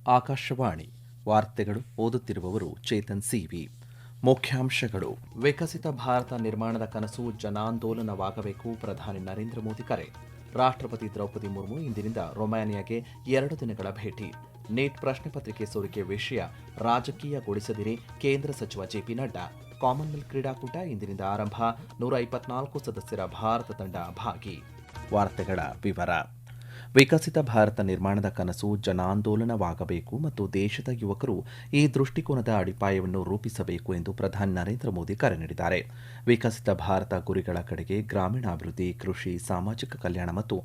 ಆಕಾಶವಾಣಿ ವಾರ್ತೆಗಳು ಓದುತ್ತಿರುವವರು ಚೇತನ್ ಸಿವಿ. ಮುಖ್ಯಾಂಶಗಳು: ವಿಕಸಿತ ಭಾರತ ನಿರ್ಮಾಣದ ಕನಸು ಜನಾಂದೋಲನವಾಗಬೇಕು, ಪ್ರಧಾನಿ ನರೇಂದ್ರ ಮೋದಿ ಕರೆ. ರಾಷ್ಟ್ರಪತಿ ದ್ರೌಪದಿ ಮುರ್ಮು ಇಂದಿನಿಂದ ರೊಮಾನಿಯಾಗೆ 2 ದಿನಗಳ ಭೇಟಿ. ನೀಟ್ ಪ್ರಶ್ನೆ ಪತ್ರಿಕೆ ಸೋರಿಕೆ ವಿಷಯ ರಾಜಕೀಯಗೊಳಿಸದಿರಿ, ಕೇಂದ್ರ ಸಚಿವ ಜೆಪಿ ನಡ್ಡಾ. ಕಾಮನ್ವೆಲ್ತ್ ಕ್ರೀಡಾಕೂಟ ಇಂದಿನಿಂದ ಆರಂಭ, 124 ಸದಸ್ಯರ ಭಾರತ ತಂಡ ಭಾಗಿ. ವಾರ್ತೆಗಳ ವಿವರ. ವಿಕಸಿತ ಭಾರತ ನಿರ್ಮಾಣದ ಕನಸು ಜನಾಂದೋಲನವಾಗಬೇಕು ಮತ್ತು ದೇಶದ ಯುವಕರು ಈ ದೃಷ್ಟಿಕೋನದ ಅಡಿಪಾಯವನ್ನು ರೂಪಿಸಬೇಕು ಎಂದು ಪ್ರಧಾನಿ ನರೇಂದ್ರ ಮೋದಿ ಕರೆ ನೀಡಿದ್ದಾರೆ. ವಿಕಸಿತ ಭಾರತ ಗುರಿಗಳ ಕಡೆಗೆ ಗ್ರಾಮೀಣಾಭಿವೃದ್ಧಿ, ಕೃಷಿ, ಸಾಮಾಜಿಕ ಕಲ್ಯಾಣ ಮತ್ತು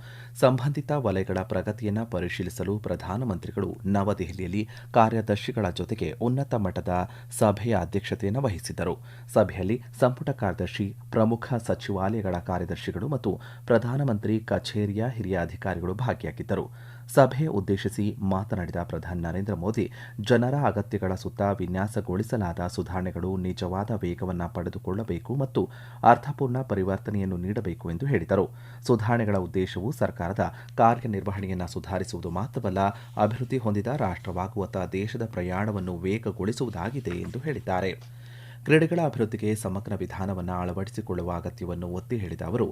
ಸಂಬಂಧಿತ ವಲಯಗಳ ಪ್ರಗತಿಯನ್ನು ಪರಿಶೀಲಿಸಲು ಪ್ರಧಾನಮಂತ್ರಿಗಳು ನವದೆಹಲಿಯಲ್ಲಿ ಕಾರ್ಯದರ್ಶಿಗಳ ಜೊತೆಗೆ ಉನ್ನತ ಮಟ್ಟದ ಸಭೆಯ ಅಧ್ಯಕ್ಷತೆಯನ್ನು ವಹಿಸಿದ್ದರು. ಸಭೆಯಲ್ಲಿ ಸಂಪುಟ ಕಾರ್ಯದರ್ಶಿ, ಪ್ರಮುಖ ಸಚಿವಾಲಯಗಳ ಕಾರ್ಯದರ್ಶಿಗಳು ಮತ್ತು ಪ್ರಧಾನಮಂತ್ರಿ ಕಚೇರಿಯ ಹಿರಿಯ ಅಧಿಕಾರಿಗಳು ಭಾಗಿಯಾಗಿದ್ದರು. ಸಭೆ ಉದ್ದೇಶಿಸಿ ಮಾತನಾಡಿದ ಪ್ರಧಾನಿ ನರೇಂದ್ರ ಮೋದಿ, ಜನರ ಅಗತ್ಯಗಳ ಸುತ್ತ ವಿನ್ಯಾಸಗೊಳಿಸಲಾದ ಸುಧಾರಣೆಗಳು ನಿಜವಾದ ವೇಗವನ್ನು ಪಡೆದುಕೊಳ್ಳಬೇಕು ಮತ್ತು ಅರ್ಥಪೂರ್ಣ ಪರಿವರ್ತನೆಯನ್ನು ನೀಡಬೇಕು ಎಂದು ಹೇಳಿದರು. ಸುಧಾರಣೆಗಳ ಉದ್ದೇಶವು ಸರ್ಕಾರದ ಕಾರ್ಯನಿರ್ವಹಣೆಯನ್ನು ಸುಧಾರಿಸುವುದು ಮಾತ್ರವಲ್ಲ, ಅಭಿವೃದ್ಧಿ ಹೊಂದಿದ ರಾಷ್ಟ್ರವಾಗುವತ್ತ ದೇಶದ ಪ್ರಯಾಣವನ್ನು ವೇಗಗೊಳಿಸುವುದಾಗಿದೆ ಎಂದು ಹೇಳಿದ್ದಾರೆ. ಕ್ರೀಡೆಗಳ ಅಭಿವೃದ್ಧಿಗೆ ಸಮಗ್ರ ವಿಧಾನವನ್ನು ಅಳವಡಿಸಿಕೊಳ್ಳುವ ಅಗತ್ಯವನ್ನು ಒತ್ತಿ ಹೇಳಿದ ಅವರು,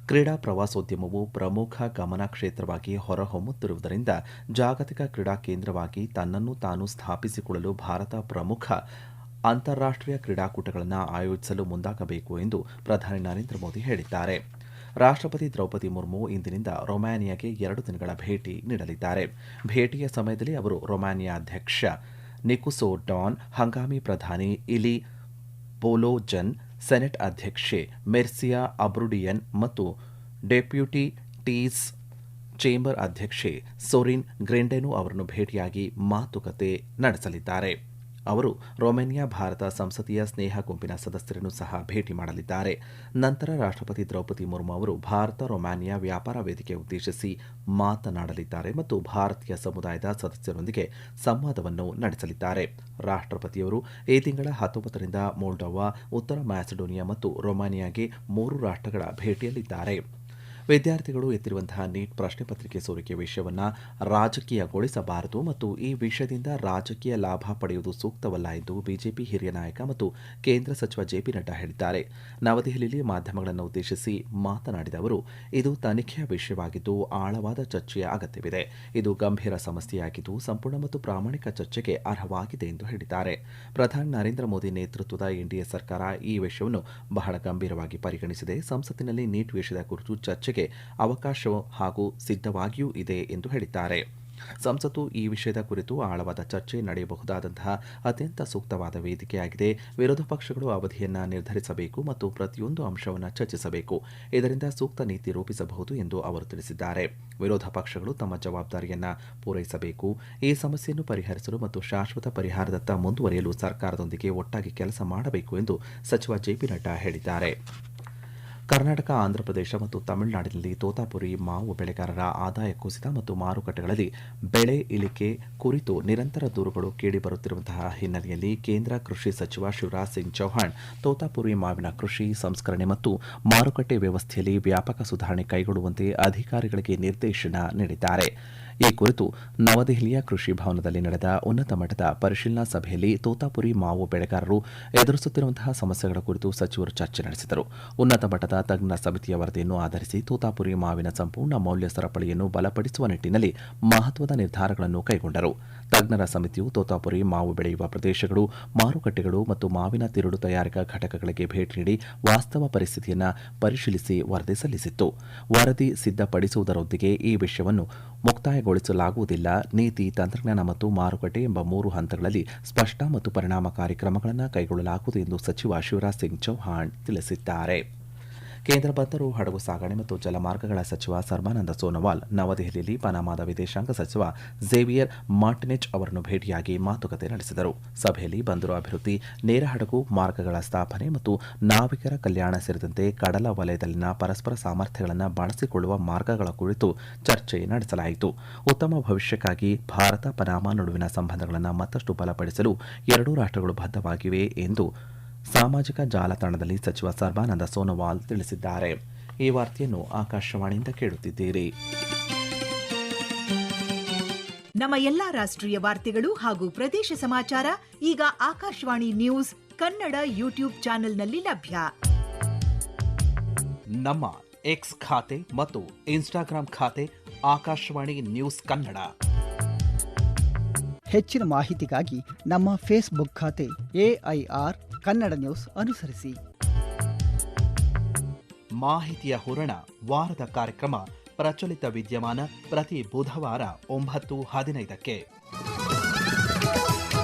ಕ್ರೀಡಾ ಪ್ರವಾಸೋದ್ಯಮವು ಪ್ರಮುಖ ಗಮನ ಕ್ಷೇತ್ರವಾಗಿ ಹೊರಹೊಮ್ಮುತ್ತಿರುವುದರಿಂದ ಜಾಗತಿಕ ಕ್ರೀಡಾ ಕೇಂದ್ರವಾಗಿ ತನ್ನನ್ನು ತಾನು ಸ್ಥಾಪಿಸಿಕೊಳ್ಳಲು ಭಾರತ ಪ್ರಮುಖ ಅಂತಾರಾಷ್ಟ್ರೀಯ ಕ್ರೀಡಾಕೂಟಗಳನ್ನು ಆಯೋಜಿಸಲು ಮುಂದಾಗಬೇಕು ಎಂದು ಪ್ರಧಾನಿ ನರೇಂದ್ರ ಮೋದಿ ಹೇಳಿದ್ದಾರೆ. ರಾಷ್ಟ್ರಪತಿ ದ್ರೌಪದಿ ಮುರ್ಮು ಇಂದಿನಿಂದ ರೊಮಾನಿಯಾಗೆ 2 ದಿನಗಳ ಭೇಟಿ ನೀಡಲಿದ್ದಾರೆ. ಭೇಟಿಯ ಸಮಯದಲ್ಲಿ ಅವರು ರೊಮಾನಿಯಾ ಅಧ್ಯಕ್ಷ ನಿಕೋಸೋ ಡಾನ್, ಹಂಗಾಮಿ ಪ್ರಧಾನಿ ಇಲಿ ಬೋಲೋಜನ್, ಸೆನೆಟ್ ಅಧ್ಯಕ್ಷೆ ಮೆರ್ಸಿಯಾ ಅಬ್ರುಡಿಯನ್ ಮತ್ತು ಡೆಪ್ಯೂಟಿ ಟೀಸ್ ಚೇಂಬರ್ ಅಧ್ಯಕ್ಷೆ ಸೊರಿನ್ ಗ್ರೆಂಡೆನು ಅವರನ್ನು ಭೇಟಿಯಾಗಿ ಮಾತುಕತೆ ನಡೆಸಲಿದ್ದಾರೆ. ಅವರು ರೊಮೇನಿಯಾ ಭಾರತ ಸಂಸದೀಯ ಸ್ನೇಹ ಗುಂಪಿನ ಸದಸ್ಯರನ್ನು ಸಹ ಭೇಟಿ ಮಾಡಲಿದ್ದಾರೆ. ನಂತರ ರಾಷ್ಟ್ರಪತಿ ದ್ರೌಪದಿ ಮುರ್ಮು ಅವರು ಭಾರತ ರೊಮಾನಿಯಾ ವ್ಯಾಪಾರ ವೇದಿಕೆ ಉದ್ದೇಶಿಸಿ ಮಾತನಾಡಲಿದ್ದಾರೆ ಮತ್ತು ಭಾರತೀಯ ಸಮುದಾಯದ ಸದಸ್ಯರೊಂದಿಗೆ ಸಂವಾದವನ್ನು ನಡೆಸಲಿದ್ದಾರೆ. ರಾಷ್ಟ್ರಪತಿಯವರು ಈ ತಿಂಗಳ 19ರಿಂದ ಮೊಲ್ಡೋವಾ, ಉತ್ತರ ಮ್ಯಾಸಿಡೋನಿಯಾ ಮತ್ತು ರೊಮಾನಿಯಾಗೆ 3 ರಾಷ್ಟ್ರಗಳ ಭೇಟಿಯಲ್ಲಿದ್ದಾರೆ. ವಿದ್ಯಾರ್ಥಿಗಳು ಎತ್ತಿರುವಂತಹ ನೀಟ್ ಪ್ರಶ್ನೆ ಪತ್ರಿಕೆ ಸೋರಿಕೆ ವಿಷಯವನ್ನು ರಾಜಕೀಯಗೊಳಿಸಬಾರದು ಮತ್ತು ಈ ವಿಷಯದಿಂದ ರಾಜಕೀಯ ಲಾಭ ಪಡೆಯುವುದು ಸೂಕ್ತವಲ್ಲ ಎಂದು ಬಿಜೆಪಿ ಹಿರಿಯ ನಾಯಕ ಮತ್ತು ಕೇಂದ್ರ ಸಚಿವ ಜೆಪಿ ನಡ್ಡಾ ಹೇಳಿದ್ದಾರೆ. ನವದೆಹಲಿಯಲ್ಲಿ ಮಾಧ್ಯಮಗಳನ್ನು ಉದ್ದೇಶಿಸಿ ಮಾತನಾಡಿದ ಅವರು, ಇದು ತನಿಖೆಯ ವಿಷಯವಾಗಿದ್ದು ಆಳವಾದ ಚರ್ಚೆಯ ಅಗತ್ಯವಿದೆ. ಇದು ಗಂಭೀರ ಸಮಸ್ಯೆಯಾಗಿದ್ದು ಸಂಪೂರ್ಣ ಮತ್ತು ಪ್ರಾಮಾಣಿಕ ಚರ್ಚೆಗೆ ಅರ್ಹವಾಗಿದೆ ಎಂದು ಹೇಳಿದ್ದಾರೆ. ಪ್ರಧಾನಿ ನರೇಂದ್ರ ಮೋದಿ ನೇತೃತ್ವದ ಎನ್ಡಿಎ ಸರ್ಕಾರ ಈ ವಿಷಯವನ್ನು ಬಹಳ ಗಂಭೀರವಾಗಿ ಪರಿಗಣಿಸಿದೆ. ಸಂಸತ್ತಿನಲ್ಲಿ ನೀಟ್ ವಿಷಯದ ಕುರಿತು ಚರ್ಚೆಗೆ ಅವಕಾಶ ಹಾಗೂ ಸಿದ್ಧವಾಗಿಯೂ ಇದೆ ಎಂದು ಹೇಳಿದ್ದಾರೆ. ಸಂಸತ್ತು ಈ ವಿಷಯದ ಕುರಿತು ಆಳವಾದ ಚರ್ಚೆ ನಡೆಯಬಹುದಾದಂತಹ ಅತ್ಯಂತ ಸೂಕ್ತವಾದ ವೇದಿಕೆಯಾಗಿದೆ. ವಿರೋಧ ಪಕ್ಷಗಳು ಅವಧಿಯನ್ನು ನಿರ್ಧರಿಸಬೇಕು ಮತ್ತು ಪ್ರತಿಯೊಂದು ಅಂಶವನ್ನು ಚರ್ಚಿಸಬೇಕು. ಇದರಿಂದ ಸೂಕ್ತ ನೀತಿ ರೂಪಿಸಬಹುದು ಎಂದು ಅವರು ತಿಳಿಸಿದ್ದಾರೆ. ವಿರೋಧ ಪಕ್ಷಗಳು ತಮ್ಮ ಜವಾಬ್ದಾರಿಯನ್ನು ಪೂರೈಸಬೇಕು. ಈ ಸಮಸ್ಯೆಯನ್ನು ಪರಿಹರಿಸಲು ಮತ್ತು ಶಾಶ್ವತ ಪರಿಹಾರದತ್ತ ಮುಂದುವರಿಯಲು ಸರ್ಕಾರದೊಂದಿಗೆ ಒಟ್ಟಾಗಿ ಕೆಲಸ ಮಾಡಬೇಕು ಎಂದು ಸಚಿವ ಜೆಪಿ ನಡ್ಡಾ ಹೇಳಿದ್ದಾರೆ. ಕರ್ನಾಟಕ, ಆಂಧ್ರಪ್ರದೇಶ ಮತ್ತು ತಮಿಳುನಾಡಿನಲ್ಲಿ ತೋತಾಪುರಿ ಮಾವು ಬೆಳೆಗಾರರ ಆದಾಯ ಕುಸಿತ ಮತ್ತು ಮಾರುಕಟ್ಟೆಗಳಲ್ಲಿ ಬೆಳೆ ಇಳಿಕೆ ಕುರಿತು ನಿರಂತರ ದೂರುಗಳು ಕೇಳಿಬರುತ್ತಿರುವಂತಹ ಹಿನ್ನೆಲೆಯಲ್ಲಿ ಕೇಂದ್ರ ಕೃಷಿ ಸಚಿವ ಶಿವರಾಜ್ ಸಿಂಗ್ ಚೌಹಾಣ್ ತೋತಾಪುರಿ ಮಾವಿನ ಕೃಷಿ, ಸಂಸ್ಕರಣೆ ಮತ್ತು ಮಾರುಕಟ್ಟೆ ವ್ಯವಸ್ಥೆಯಲ್ಲಿ ವ್ಯಾಪಕ ಸುಧಾರಣೆ ಕೈಗೊಳ್ಳುವಂತೆ ಅಧಿಕಾರಿಗಳಿಗೆ ನಿರ್ದೇಶನ ನೀಡಿದ್ದಾರೆ. ಈ ಕುರಿತು ನವದೆಹಲಿಯ ಕೃಷಿ ಭವನದಲ್ಲಿ ನಡೆದ ಉನ್ನತ ಮಟ್ಟದ ಪರಿಶೀಲನಾ ಸಭೆಯಲ್ಲಿ ತೋತಾಪುರಿ ಮಾವು ಬೆಳೆಗಾರರು ಎದುರಿಸುತ್ತಿರುವಂತಹ ಸಮಸ್ಯೆಗಳ ಕುರಿತು ಸಚಿವರು ಚರ್ಚೆ ನಡೆಸಿದರು. ಉನ್ನತ ಮಟ್ಟದ ತಜ್ಞರ ಸಮಿತಿಯ ವರದಿಯನ್ನು ಆಧರಿಸಿ ತೋತಾಪುರಿ ಮಾವಿನ ಸಂಪೂರ್ಣ ಮೌಲ್ಯ ಸರಪಳಿಯನ್ನು ಬಲಪಡಿಸುವ ನಿಟ್ಟಿನಲ್ಲಿ ಮಹತ್ವದ ನಿರ್ಧಾರಗಳನ್ನು ಕೈಗೊಂಡರು. ತಜ್ಞರ ಸಮಿತಿಯು ತೋತಾಪುರಿ ಮಾವು ಬೆಳೆಯುವ ಪ್ರದೇಶಗಳು, ಮಾರುಕಟ್ಟೆಗಳು ಮತ್ತು ಮಾವಿನ ತಿರುಳು ತಯಾರಿಕಾ ಘಟಕಗಳಿಗೆ ಭೇಟಿ ನೀಡಿ ವಾಸ್ತವ ಪರಿಸ್ಥಿತಿಯನ್ನು ಪರಿಶೀಲಿಸಿ ವರದಿ ಸಲ್ಲಿಸಿತ್ತು. ವರದಿ ಸಿದ್ಧಪಡಿಸುವುದರೊಂದಿಗೆ ಈ ವಿಷಯವನ್ನು ಮುಕ್ತಾಯಗೊಳಿಸಲಾಗುವುದಿಲ್ಲ. ನೀತಿ, ತಂತ್ರಜ್ಞಾನ ಮತ್ತು ಮಾರುಕಟ್ಟೆ ಎಂಬ 3 ಹಂತಗಳಲ್ಲಿ ಸ್ಪಷ್ಟ ಮತ್ತು ಪರಿಣಾಮಕಾರಿ ಕ್ರಮಗಳನ್ನು ಕೈಗೊಳ್ಳಲಾಗುವುದು ಎಂದು ಸಚಿವ ಶಿವರಾಜ್ ಸಿಂಗ್ ಚೌಹಾಣ್ ತಿಳಿಸಿದ್ದಾರೆ. ಕೇಂದ್ರ ಬಂದರು, ಹಡಗು ಸಾಗಣೆ ಮತ್ತು ಜಲಮಾರ್ಗಗಳ ಸಚಿವ ಸರ್ಬಾನಂದ ಸೋನೋವಾಲ್ ನವದೆಹಲಿಯಲ್ಲಿ ಪನಾಮಾದ ವಿದೇಶಾಂಗ ಸಚಿವ ಝೇವಿಯರ್ ಮಾರ್ಟಿನೆಜ್ ಅವರನ್ನು ಭೇಟಿಯಾಗಿ ಮಾತುಕತೆ ನಡೆಸಿದರು. ಸಭೆಯಲ್ಲಿ ಬಂದರು ಅಭಿವೃದ್ಧಿ, ನೇರ ಹಡಗು ಮಾರ್ಗಗಳ ಸ್ಥಾಪನೆ ಮತ್ತು ನಾವಿಕರ ಕಲ್ಯಾಣ ಸೇರಿದಂತೆ ಕಡಲ ವಲಯದಲ್ಲಿನ ಪರಸ್ಪರ ಸಾಮರ್ಥ್ಯಗಳನ್ನು ಬಳಸಿಕೊಳ್ಳುವ ಮಾರ್ಗಗಳ ಕುರಿತು ಚರ್ಚೆ ನಡೆಸಲಾಯಿತು. ಉತ್ತಮ ಭವಿಷ್ಯಕ್ಕಾಗಿ ಭಾರತ ಪನಾಮಾ ನಡುವಿನ ಸಂಬಂಧಗಳನ್ನು ಮತ್ತಷ್ಟು ಬಲಪಡಿಸಲು ಎರಡೂ ರಾಷ್ಟ್ರಗಳು ಬದ್ಧವಾಗಿವೆ ಎಂದು ಸಾಮಾಜಿಕ ಜಾಲತಾಣದಲ್ಲಿ ಸಚಿವ ಸರ್ಬಾನಂದ ಸೋನೋವಾಲ್ ತಿಳಿಸಿದ್ದಾರೆ. ಈ ವಾರ್ತೆಯನ್ನು ಆಕಾಶವಾಣಿಯಿಂದ ಕೇಳುತ್ತಿದ್ದೀರಿ. ನಮ್ಮ ಎಲ್ಲಾ ರಾಷ್ಟ್ರೀಯ ವಾರ್ತೆಗಳು ಹಾಗೂ ಪ್ರದೇಶ ಸಮಾಚಾರ ಈಗ ಆಕಾಶವಾಣಿ ನ್ಯೂಸ್ ಕನ್ನಡ ಯೂಟ್ಯೂಬ್ ಚಾನೆಲ್ನಲ್ಲಿ ಲಭ್ಯ. ನಮ್ಮ ಎಕ್ಸ್ ಖಾತೆ ಮತ್ತು ಇನ್ಸ್ಟಾಗ್ರಾಂ ಖಾತೆ ಆಕಾಶವಾಣಿ ನ್ಯೂಸ್ ಕನ್ನಡ. ಹೆಚ್ಚಿನ ಮಾಹಿತಿಗಾಗಿ ನಮ್ಮ ಫೇಸ್ಬುಕ್ ಖಾತೆ AIR ಕನ್ನಡ ನ್ಯೂಸ್ ಅನುಸರಿಸಿ. ಮಾಹಿತಿಯ ಹೂರಣ ವಾರದ ಕಾರ್ಯಕ್ರಮ ಪ್ರಚಲಿತ ವಿದ್ಯಮಾನ ಪ್ರತಿ ಬುಧವಾರ 9:15ಕ್ಕೆ.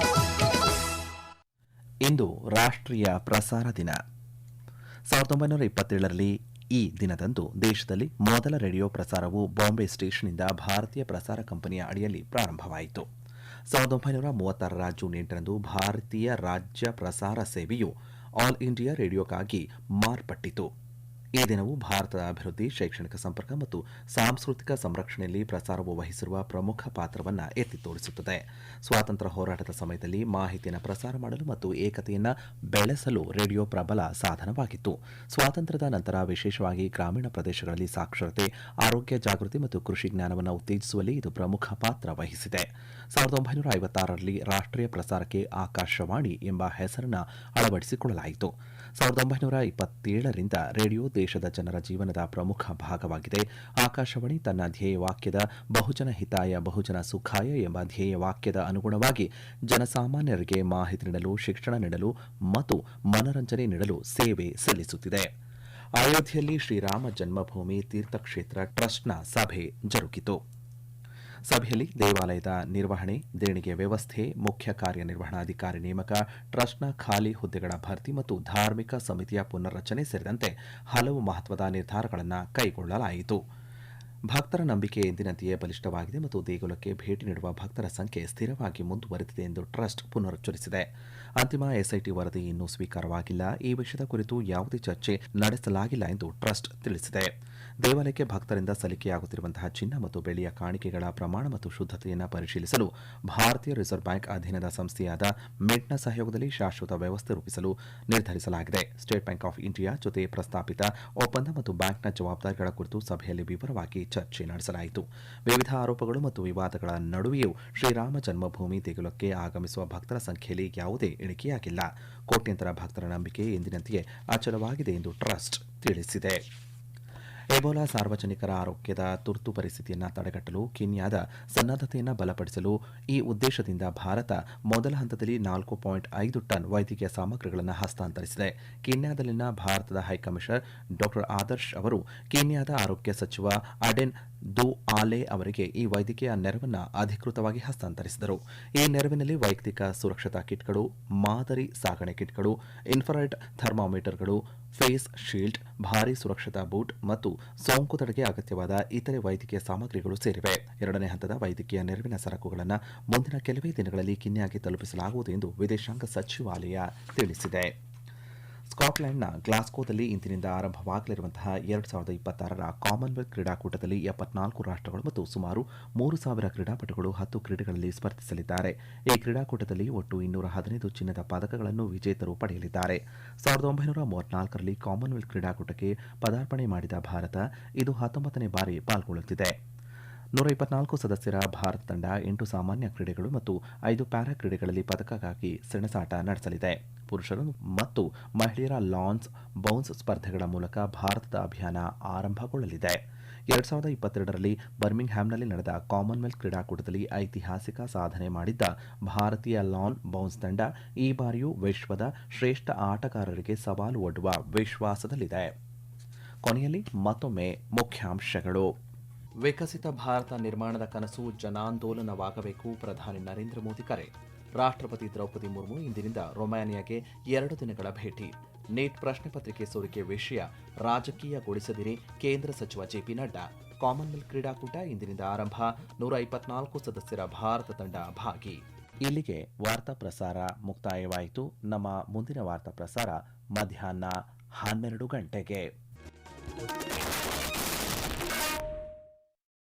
ಇಂದು ರಾಷ್ಟ್ರೀಯ ಪ್ರಸಾರ ದಿನ. 1927ರಲ್ಲಿ ಈ ದಿನದಂದು ದೇಶದಲ್ಲಿ ಮೊದಲ ರೇಡಿಯೋ ಪ್ರಸಾರವು ಬಾಂಬೆ ಸ್ಟೇಷನ್ನಿಂದ ಭಾರತೀಯ ಪ್ರಸಾರ ಕಂಪನಿಯ ಅಡಿಯಲ್ಲಿ ಪ್ರಾರಂಭವಾಯಿತು. 1936ರ ಜೂನ್ 8ರಂದು ಭಾರತೀಯ ರಾಜ್ಯ ಪ್ರಸಾರ ಸೇವೆಯು ಆಲ್ ಇಂಡಿಯಾ ರೇಡಿಯೋಕ್ಕಾಗಿ ಮಾರ್ಪಟ್ಟಿತು. ಈ ದಿನವು ಭಾರತದ ಅಭಿವೃದ್ಧಿ, ಶೈಕ್ಷಣಿಕ ಸಂಪರ್ಕ ಮತ್ತು ಸಾಂಸ್ಕೃತಿಕ ಸಂರಕ್ಷಣೆಯಲ್ಲಿ ಪ್ರಸಾರವು ವಹಿಸಿರುವ ಪ್ರಮುಖ ಪಾತ್ರವನ್ನು ಎತ್ತಿ ತೋರಿಸುತ್ತದೆ. ಸ್ವಾತಂತ್ರ್ಯ ಹೋರಾಟದ ಸಮಯದಲ್ಲಿ ಮಾಹಿತಿಯನ್ನು ಪ್ರಸಾರ ಮಾಡಲು ಮತ್ತು ಏಕತೆಯನ್ನು ಬೆಳೆಸಲು ರೇಡಿಯೋ ಪ್ರಬಲ ಸಾಧನವಾಗಿತ್ತು. ಸ್ವಾತಂತ್ರ್ಯದ ನಂತರ ವಿಶೇಷವಾಗಿ ಗ್ರಾಮೀಣ ಪ್ರದೇಶಗಳಲ್ಲಿ ಸಾಕ್ಷರತೆ, ಆರೋಗ್ಯ ಜಾಗೃತಿ ಮತ್ತು ಕೃಷಿ ಜ್ಞಾನವನ್ನು ಉತ್ತೇಜಿಸುವಲ್ಲಿ ಇದು ಪ್ರಮುಖ ಪಾತ್ರ ವಹಿಸಿದೆ. 1956ರಲ್ಲಿ ರಾಷ್ಟ್ರೀಯ ಪ್ರಸಾರಕ್ಕೆ ಆಕಾಶವಾಣಿ ಎಂಬ ಹೆಸರನ್ನು ಅಳವಡಿಸಿಕೊಳ್ಳಲಾಯಿತು. 1927ರಿಂದ ರೇಡಿಯೋ ದೇಶದ ಜನರ ಜೀವನದ ಪ್ರಮುಖ ಭಾಗವಾಗಿದೆ. ಆಕಾಶವಾಣಿ ತನ್ನ ಧ್ಯೇಯವಾಕ್ಯದ ಬಹುಜನ ಹಿತಾಯ ಬಹುಜನ ಸುಖಾಯ ಎಂಬ ಧ್ಯೇಯವಾಕ್ಯದ ಅನುಗುಣವಾಗಿ ಜನಸಾಮಾನ್ಯರಿಗೆ ಮಾಹಿತಿ ನೀಡಲು, ಶಿಕ್ಷಣ ನೀಡಲು ಮತ್ತು ಮನರಂಜನೆ ನೀಡಲು ಸೇವೆ ಸಲ್ಲಿಸುತ್ತಿದೆ. ಅಯೋಧ್ಯೆಯಲ್ಲಿ ಶ್ರೀರಾಮ ಜನ್ಮಭೂಮಿ ತೀರ್ಥಕ್ಷೇತ್ರ ಟ್ರಸ್ಟ್ನ ಸಭೆ ಜರುಗಿತು. ಸಭೆಯಲ್ಲಿ ದೇವಾಲಯದ ನಿರ್ವಹಣೆ, ದೇಣಿಗೆ ವ್ಯವಸ್ಥೆ, ಮುಖ್ಯ ಕಾರ್ಯನಿರ್ವಹಣಾಧಿಕಾರಿ ನೇಮಕ, ಟ್ರಸ್ಟ್ನ ಖಾಲಿ ಹುದ್ದೆಗಳ ಭರ್ತಿ ಮತ್ತು ಧಾರ್ಮಿಕ ಸಮಿತಿಯ ಪುನರ್ರಚನೆ ಸೇರಿದಂತೆ ಹಲವು ಮಹತ್ವದ ನಿರ್ಧಾರಗಳನ್ನು ಕೈಗೊಳ್ಳಲಾಯಿತು. ಭಕ್ತರ ನಂಬಿಕೆ ಎಂದಿನಂತೆಯೇ ಬಲಿಷ್ಠವಾಗಿದೆ ಮತ್ತು ದೇಗುಲಕ್ಕೆ ಭೇಟಿ ನೀಡುವ ಭಕ್ತರ ಸಂಖ್ಯೆ ಸ್ಥಿರವಾಗಿ ಮುಂದುವರೆದಿದೆ ಎಂದು ಟ್ರಸ್ಟ್ ಪುನರುಚ್ಚರಿಸಿದೆ. ಅಂತಿಮ ಎಸ್ಐಟಿ ವರದಿ ಇನ್ನೂ ಸ್ವೀಕಾರವಾಗಿಲ್ಲ. ಈ ವಿಷಯದ ಕುರಿತು ಯಾವುದೇ ಚರ್ಚೆ ನಡೆಸಲಾಗಿಲ್ಲ ಎಂದು ಟ್ರಸ್ಟ್ ತಿಳಿಸಿದೆ. ದೇವಾಲಯಕ್ಕೆ ಭಕ್ತರಿಂದ ಸಲ್ಲಿಕೆಯಾಗುತ್ತಿರುವಂತಹ ಚಿನ್ನ ಮತ್ತು ಬೆಳ್ಳಿಯ ಕಾಣಿಕೆಗಳ ಪ್ರಮಾಣ ಮತ್ತು ಶುದ್ಧತೆಯನ್ನು ಪರಿಶೀಲಿಸಲು ಭಾರತೀಯ ರಿಸರ್ವ್ ಬ್ಯಾಂಕ್ ಅಧೀನದ ಸಂಸ್ಥೆಯಾದ ಮಿಂಟ್ನ ಸಹಯೋಗದಲ್ಲಿ ಶಾಶ್ವತ ವ್ಯವಸ್ಥೆ ರೂಪಿಸಲು ನಿರ್ಧರಿಸಲಾಗಿದೆ. ಸ್ಟೇಟ್ ಬ್ಯಾಂಕ್ ಆಫ್ ಇಂಡಿಯಾ ಜೊತೆ ಪ್ರಸ್ತಾಪಿತ ಒಪ್ಪಂದ ಮತ್ತು ಬ್ಯಾಂಕ್ನ ಜವಾಬ್ದಾರಿಗಳ ಕುರಿತು ಸಭೆಯಲ್ಲಿ ವಿವರವಾಗಿ ಚರ್ಚೆ ನಡೆಸಲಾಯಿತು. ವಿವಿಧ ಆರೋಪಗಳು ಮತ್ತು ವಿವಾದಗಳ ನಡುವೆಯೂ ಶ್ರೀರಾಮ ಜನ್ಮಭೂಮಿ ದೇಗುಲಕ್ಕೆ ಆಗಮಿಸುವ ಭಕ್ತರ ಸಂಖ್ಯೆಯಲ್ಲಿ ಯಾವುದೇ ಇಳಿಕೆಯಾಗಿಲ್ಲ. ಕೋಟ್ಯಂತರ ಭಕ್ತರ ನಂಬಿಕೆ ಎಂದಿನಂತೆಯೇ ಅಚಲವಾಗಿದೆ ಎಂದು ಟ್ರಸ್ಟ್ ತಿಳಿಸಿದೆ. ಎಬೋಲಾ ಸಾರ್ವಜನಿಕರ ಆರೋಗ್ಯದ ತುರ್ತು ಪರಿಸ್ಥಿತಿಯನ್ನು ತಡೆಗಟ್ಟಲು ಕೆನ್ಯಾದ ಸನ್ನದ್ಧತೆಯನ್ನು ಬಲಪಡಿಸಲು ಈ ಉದ್ದೇಶದಿಂದ ಭಾರತ ಮೊದಲ ಹಂತದಲ್ಲಿ 4.5 ಟನ್ ವೈದ್ಯಕೀಯ ಸಾಮಗ್ರಿಗಳನ್ನು ಹಸ್ತಾಂತರಿಸಿದೆ. ಕೆನ್ಯಾದಲ್ಲಿನ ಭಾರತದ ಹೈಕಮಿಷನರ್ ಡಾ ಆದರ್ಶ್ ಅವರು ಕೆನ್ಯಾದ ಆರೋಗ್ಯ ಸಚಿವ ಅಡೆನ್ ದುಆಲೆ ಅವರಿಗೆ ಈ ವೈದ್ಯಕೀಯ ನೆರವನ್ನು ಅಧಿಕೃತವಾಗಿ ಹಸ್ತಾಂತರಿಸಿದರು. ಈ ನೆರವಿನಲ್ಲಿ ವೈಯಕ್ತಿಕ ಸುರಕ್ಷತಾ ಕಿಟ್ಗಳು, ಮಾದರಿ ಸಾಗಣೆ ಕಿಟ್ಗಳು, ಇನ್ಫ್ರಾರೆಡ್ ಥರ್ಮಾಮೀಟರ್ಗಳು, ಫೇಸ್ ಶೀಲ್ಡ್, ಭಾರೀ ಸುರಕ್ಷತಾ ಬೂಟ್ ಮತ್ತು ಸೋಂಕು ತಡೆಗೆ ಅಗತ್ಯವಾದ ಇತರೆ ವೈದ್ಯಕೀಯ ಸಾಮಗ್ರಿಗಳು ಸೇರಿವೆ. ಎರಡನೇ ಹಂತದ ವೈದ್ಯಕೀಯ ನೆರವಿನ ಸರಕುಗಳನ್ನು ಮುಂದಿನ ಕೆಲವೇ ದಿನಗಳಲ್ಲಿ ಕೆನ್ಯಾಗೆ ತಲುಪಿಸಲಾಗುವುದು ಎಂದು ವಿದೇಶಾಂಗ ಸಚಿವಾಲಯ ತಿಳಿಸಿದೆ. ಸ್ಕಾಟ್ಲೆಂಡ್ನ ಗ್ಲಾಸ್ಗೋದಲ್ಲಿ ಇಂದಿನಿಂದ ಆರಂಭವಾಗಲಿರುವಂತಹ 2026ರ ಕಾಮನ್ವೆಲ್ತ್ ಕ್ರೀಡಾಕೂಟದಲ್ಲಿ 74 ರಾಷ್ಟ್ರಗಳು ಮತ್ತು ಸುಮಾರು 3,000 ಕ್ರೀಡಾಪಟುಗಳು 10 ಕ್ರೀಡೆಗಳಲ್ಲಿ ಸ್ಪರ್ಧಿಸಲಿದ್ದಾರೆ. ಈ ಕ್ರೀಡಾಕೂಟದಲ್ಲಿ ಒಟ್ಟು 215 ಚಿನ್ನದ ಪದಕಗಳನ್ನು ವಿಜೇತರು ಪಡೆಯಲಿದ್ದಾರೆ. 1934ರಲ್ಲಿ ಕಾಮನ್ವೆಲ್ತ್ ಕ್ರೀಡಾಕೂಟಕ್ಕೆ ಪದಾರ್ಪಣೆ ಮಾಡಿದ ಭಾರತ ಇದು 19ನೇ ಬಾರಿ ಪಾಲ್ಗೊಳ್ಳುತ್ತಿದೆ. 124 ಸದಸ್ಯರ ಭಾರತ ತಂಡ 8 ಸಾಮಾನ್ಯ ಕ್ರೀಡೆಗಳು ಮತ್ತು 5 ಪ್ಯಾರಾ ಕ್ರೀಡೆಗಳಲ್ಲಿ ಪದಕಕ್ಕಾಗಿ ಸೆಣಸಾಟ ನಡೆಸಲಿದೆ. ಪುರುಷರು ಮತ್ತು ಮಹಿಳೆಯರ ಲಾನ್ಸ್ ಬೌನ್ಸ್ ಸ್ಪರ್ಧೆಗಳ ಮೂಲಕ ಭಾರತದ ಅಭಿಯಾನ ಆರಂಭಗೊಳ್ಳಲಿದೆ. 2022ರಲ್ಲಿ ಬರ್ಮಿಂಗ್ಹ್ಯಾಮ್ನಲ್ಲಿ ನಡೆದ ಕಾಮನ್ವೆಲ್ತ್ ಕ್ರೀಡಾಕೂಟದಲ್ಲಿ ಐತಿಹಾಸಿಕ ಸಾಧನೆ ಮಾಡಿದ್ದ ಭಾರತೀಯ ಲಾನ್ ಬೌನ್ಸ್ ತಂಡ ಈ ಬಾರಿಯೂ ವಿಶ್ವದ ಶ್ರೇಷ್ಠ ಆಟಗಾರರಿಗೆ ಸವಾಲು ಒಡ್ಡುವ ವಿಶ್ವಾಸದಲ್ಲಿದೆ. ಕೊನೆಯಲ್ಲಿ ಮತ್ತೊಮ್ಮೆ ಮುಖ್ಯಾಂಶಗಳು. ವಿಕಸಿತ ಭಾರತ ನಿರ್ಮಾಣದ ಕನಸು ಜನಾಂದೋಲನವಾಗಬೇಕು, ಪ್ರಧಾನಿ ನರೇಂದ್ರ ಮೋದಿ ಕರೆ. ರಾಷ್ಟ್ರಪತಿ ದ್ರೌಪದಿ ಮುರ್ಮು ಇಂದಿನಿಂದ ರೊಮಾನಿಯಾಗೆ 2 ದಿನಗಳ ಭೇಟಿ. ನೀಟ್ ಪ್ರಶ್ನೆ ಪತ್ರಿಕೆ ಸೋರಿಕೆ ವಿಷಯ ರಾಜಕೀಯಗೊಳಿಸದಿರಿ, ಕೇಂದ್ರ ಸಚಿವ ಜೆಪಿ ನಡ್ಡಾ. ಕಾಮನ್ವೆಲ್ತ್ ಕ್ರೀಡಾಕೂಟ ಇಂದಿನಿಂದ ಆರಂಭ, 124 ಸದಸ್ಯರ ಭಾರತ ತಂಡ ಭಾಗಿ. ಇಲ್ಲಿಗೆ ವಾರ್ತಾ ಪ್ರಸಾರ ಮುಕ್ತಾಯವಾಯಿತು. ನಮ್ಮ ಮುಂದಿನ ವಾರ್ತಾ ಪ್ರಸಾರ ಮಧ್ಯಾಹ್ನ 12 ಗಂಟೆಗೆ.